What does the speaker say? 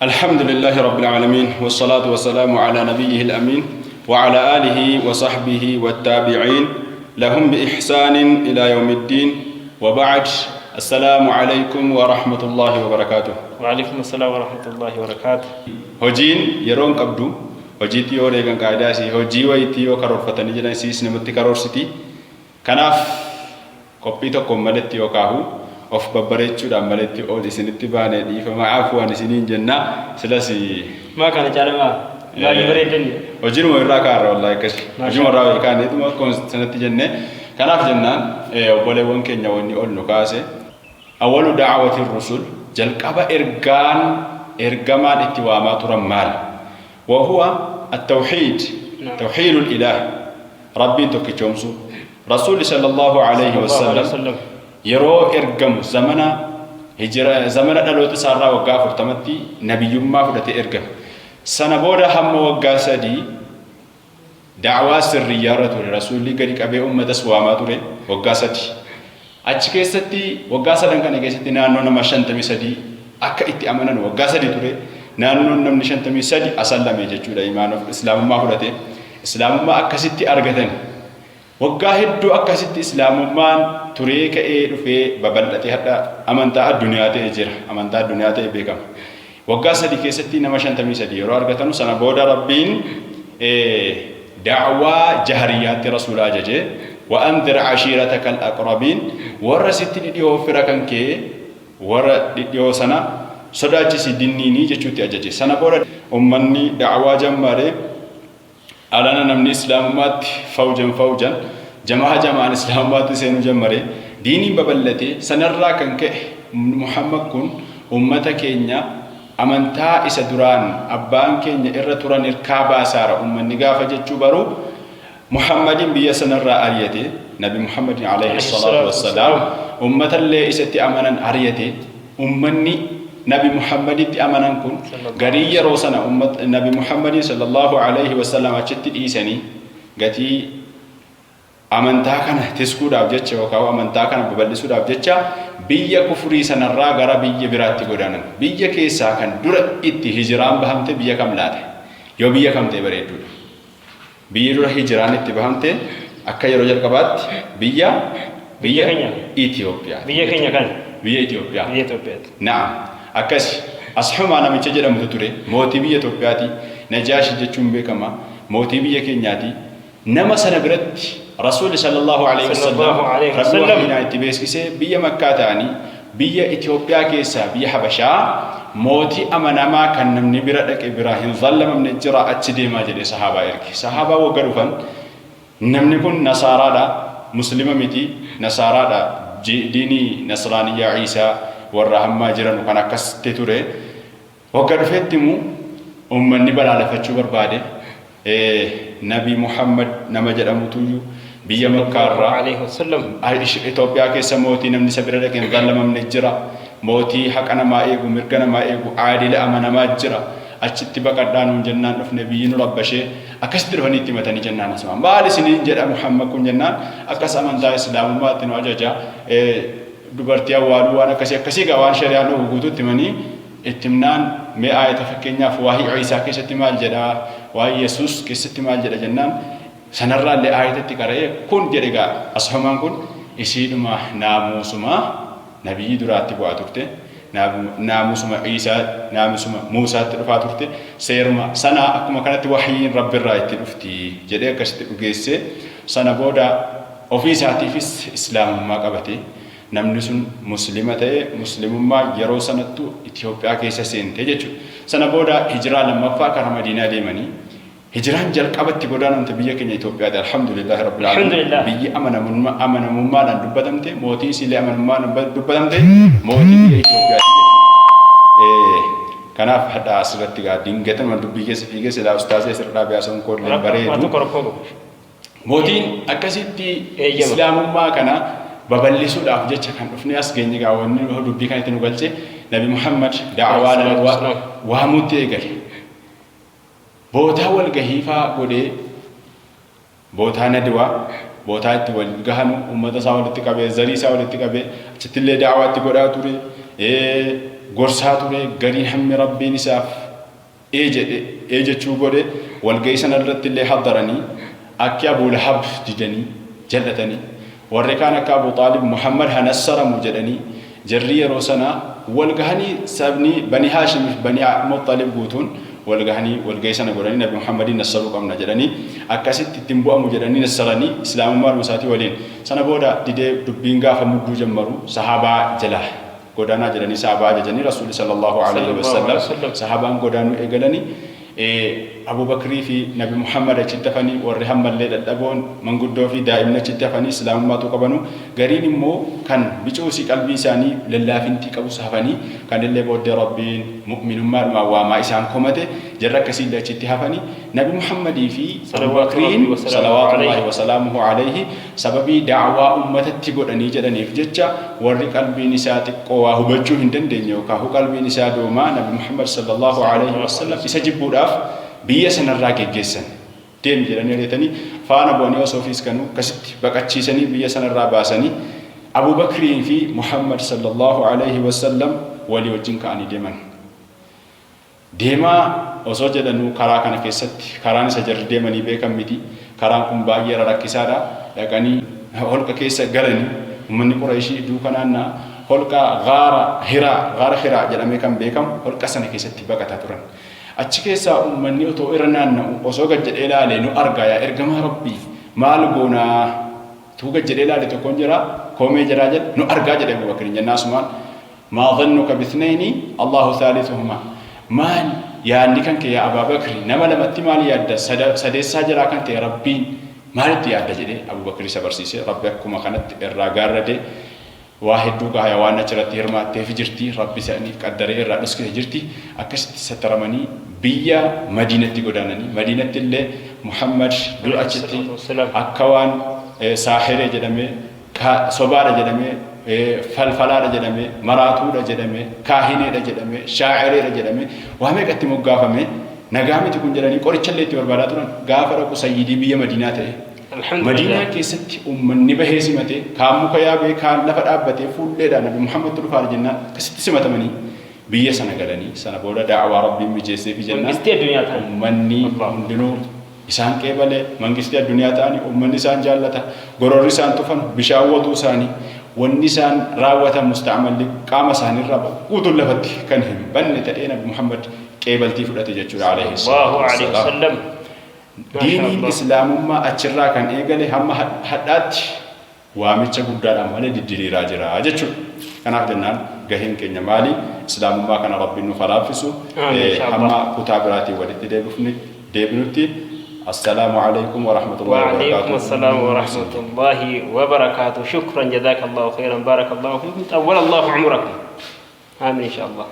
الحمد لله رب العالمين والصلاة والسلام على نبيه الأمين وعلى آله وصحبه والتابعين لهم بإحسان إلى يوم الدين وبعد. السلام عليكم ورحمة الله وبركاته. وعليكم السلام ورحمة الله وبركاته. هجين يرون قبدو هجيتي وريغان قاعداسي هجي ويتي وكرور فتني جنا سيس نمتي كرور سيتي كناف كوبيتو كومالتي وكاهو of babbareechuudhaan maletti ol isinitti baanee dhiifama afuwaan isiniin jenna silasi maa kana caalamaa baay'ee bareedani hojiinuma irraa kaarra wallahi akkas hojiinuma irraa kaanetuma sanatti jenne kanaaf jennaan obboleewwan keenya wanni ol nu kaase awwalu da'awati rusul jalqaba ergamaan itti waamaa turan maal wa huwa at-tawhid tawhidul ilah rabbiin tokkichoomsu rasuuli sallallahu alayhi wa sallam yeroo ergamu zamana dhaloota isaarraa waggaa 40tti nabiyyummaa fudhatee ergame sana booda hamma waggaa 3 da'waa sirriyyaarra ture rasuulli gadi qabee ummatas waamaa ture waggaa 3 achi keessatti waggaa 3 kana keessatti naannoo nama 53 akka itti amanan waggaa 3 ture naannoo namni 53 asallame jechuudha imaanoof islaamummaa fudhate islaamummaa akkasitti argatan waggaa hedduu akkasitti islaamummaan turee ka'ee dhufee babal'atee hadda amantaa addunyaa ta'e jira amantaa addunyaa ta'e beekama waggaa 3 keessatti nama 53 yeroo argatanu sana booda rabbiin da'waa jahariyaatti rasuula ajaje wa anzir ashiirataka al-aqrabiin warra sitti dhidhiyoo fira kan kee warra dhidhiyoo sana sodaachisi dinniinii jechuutti ajaje sana booda ummanni da'waa jammaree alana namni islaamummaatti fawjan jamaan islaamummaatti seenu jammare diiniin babal'ate sanarraa kan ka'e Muhammad kun ummata keenya amantaa isa duraan abbaan keenya irra turan irkaa baasaara ummanni gaafa jechuu baru Muhammadin biyya sanarraa ariyate nabi Muhammadin alayhi salatu wassalaam ummatallee isatti amanan ariyate ummanni nabi Muhammaditti amanan kun garii yeroo sana ummat nabi Muhammadin sallallahu alayhi wasallam achitti dhiisanii gatii amantaa kana tiskuudhaaf jecha yookaan amantaa kana babal'isuudhaaf jecha biyya kufrii sanarraa gara biyya biraatti godaanan biyya keessaa kan dura itti hijiraan bahamte biyya kam laata yoo biyya kam ta'e bareedduudha biyya dura hijiraan itti bahamte akka yeroo jalqabaatti biyya keenya Itoophiyaa biyya keenya kan biyya Itoophiyaa na'am akkas asxumaa namicha jedhamutu ture mootii biyya Itoophiyaati Najaashi jechuun beekama mootii biyya keenyaati nama sana biratti rasuuli sallallahu alayhi wasallam rabbi itti beeksisee biyya Makkaa ta'anii biyya Itoophiyaa keessaa biyya Habashaa mootii amanamaa kan namni bira dhaqe bira hin zallamamne jira achi deemaa jedhee sahaabaa erge sahaabaa wagga dhufan namni kun nasaaraadha muslima miti nasaaraadha diinii nasraaniyyaa Iisaa warra hammaa jiran kan akkasitti ture wagga dhufeetti mu ummanni balaaleffachuu barbaade nabi Muhammad nama jedhamutu biyya Makkaarraa alayhi wasallam Itoophiyaa keessa mootii namni isa bira dhaqeen zallamamne jira mootii haqa namaa eegu mirga namaa eegu aadila amanamaa jira achitti baqadhaan jennaan dhufne biyyi nu rabbashee akkasitti dhufanii itti matanii jennaan asuma maal isiniin jedha Muhammad kun jennaan akkas amantaa islaamummaatti nu ajaja dubartii awwaaluu waan akkasii gaa waan shari'aan nu guutuutti manii ittimnaan mee aayata fakkeenyaaf waahii Iisaa keessatti maal jedha waahii Yesuus keessatti maal jedha jennaan sanarraa illee aayatatti qara'ee kun jedhegaa asxumaan kun isiidhuma naamusuma nabiyyi duraatti bu'aa turte naamusuma Iisaa naamusuma Muusaatti dhufaa turte seeruma sana akkuma kanatti wahyiin rabbiirraa itti dhufti jedhee akkasitti dhugeesse sana booda ofii isaatiifis islaamummaa qabate namni sun muslima ta'e muslimummaa yeroo sanattu Itoophiyaa keessa seente jechuudha sana booda hijiraa lammaffaa karaa Madiinaa deemanii hijiraan jalqabatti godaanamte biyya keenya Itoophiyaati alhamdulillahi rabbil alamin biyyi amanamummaadhaan dubbatamte mootii isiilee amanamummaadhaan dubbatamte mootii biyya Itoophiyaati kanaaf hadda asirratti gaa dingatama dubbii keessa fiigee silaa ustaazee sirraa biyaasan koollee bareedu mootiin akkasitti islaamummaa kana babal'isuudhaaf jecha kan dhufne as geenye gaa wanni dubbii kanatti nu galche nabi Muhammad da'waa waamutti eegale bootaa wal gahiifaa godhee bootaa nadwaa bootaa itti wal gahanu ummata isaa walitti qabee zarii isaa walitti qabee achittillee da'waa itti godhaa ture gorsaa ture garii hammi rabbiin isaaf eejechuu godhe walga'ii sana irratti illee haddaranii akka Abu Lahab didanii jal'atanii warri kaan akka Abu Xaalib Muhammad hanassaramu jedhanii jarri yeroo sana walgahanii sabni Bani Haashim fi Bani Muxxalib guutuun walgahanii walga'ii sana godhanii Nabi Muhammadin nassaruu qabna jedhanii akkasitti ittiin bu'amu jedhanii nassaranii islaamummaa isaatii waliin sana booda didee dubbiin gaafa mudduu jammaru sahaabaa jala godaanaa jedhanii sahaabaa ajajanii Rasuulli sallallahu alaihi wasallam sahaabaan godaanuu eegalanii Abu Bakrii fi Nabi Muhammad achitti hafanii warri hammallee dadhaboon manguddoo fi daa'imni achitti hafanii islaamummaatu qabanu gariin immoo kan bicuusi qalbii isaanii lallaafintii qabus hafanii kan illee booddee rabbiin mu'minummaadhuma waamaa isaan komate jarra akkasiillee achitti hafanii Nabi Muhammadii fi Abu Bakriin salawaatullaahi wasalaamuhu alayhi sababii da'waa ummatatti godhanii jedhaniif jecha warri qalbiin isaa xiqqoo waa hubachuu hin dandeenye yookaan qalbiin isaa doomaa Nabi Muhammad sallallahu alayhi wasallam isa jibbuudhaaf biyya sanarraa geggeessan deem jedhanii reetanii faana bu'anii osoo ofiis kanuu akkasitti baqachiisanii biyya sanarraa baasanii Abu Bakrii fi Muhammad sallallahu alayhi wasallam walii wajjin ka'anii deemaa osoo jedhanuu karaa kana keessatti karaan isa jarri deemanii beekan miti karaan kun baay'ee rakkisaadha dhaqanii holqa keessa galanii ummanni Qurayshii duuka naannaa holqa gaara Hiraa jedhamee kan beekamu holqa sana keessatti baqataa turan achi keessaa ummanni otoo irra naanna'u osoo gad jedhee ilaalee nu argaa yaa ergamaa rabbii maal goonaa tuu gad jedhee ilaale tokkoon jira koomee jiraa jedhe nu argaa jedhe Abu Bakr jennaa asumaan maa dhannuka bithnayni Allahu thalithuhuma maal yaadni kan kee yaa Abu Bakr nama lamatti maal yaadda sadeessaa jiraa kan ta'e rabbiin maalitti yaadda jedhee Abu Bakr isa barsiise rabbi akkuma kanatti irraa gaarrade waa hedduu gahaa waan achirratti hirmaatteef jirti rabbi isaanii qaddaree irraa dhuskee jirti akkasitti sattaramanii biyya Madiinatti godaananii Madiinatti illee Muhammad dur achitti akka waan saahiree jedhamee sobaadha jedhamee falfalaadha jedhamee maraatuudha jedhamee kaahineedha jedhamee shaa'ireedha jedhamee waa meeqatti moggaafame nagaa miti kun jedhanii qorichallee itti barbaadaa turan gaafa dhaqu sayyidii biyya Madiinaa ta'e Madiinaa keessatti ummanni bahee simate kaan muka yaabee kaan lafa dhaabbatee fuulleedhaan Nabi Muhammad dhufaar jennaan akkasitti simatamanii biyya sana galanii sana booda da'awaa rabbiin mijeessee fi jennaan ummanni hundinuu isaan qeebalee mangistii addunyaa ta'anii ummanni isaan jaallata gororri isaan tufan bishaan watuu isaanii wanni isaan raawwatan musta'amalli qaama isaaniirraa guutuun lafatti kan hin banne ta'ee Nabi Muhammad qeebaltii fudhate jechuudha alayhi wasallam diiniin islaamummaa achirraa kan eegale hamma hadhaatti waamicha guddaadhaan malee diddiriiraa jira jechuudha. Kanaaf jennaan gaheen keenya maali? Islaamummaa kana rabbiin nuuf laaffisu hamma kutaa biraatiin walitti deebinutti. السلام عليكم ورحمة الله وبركاته. وعليكم السلام ورحمة الله وبركاته. شكرا جزاك الله خيرا بارك الله فيكم طول الله عمركم. آمين إن شاء الله.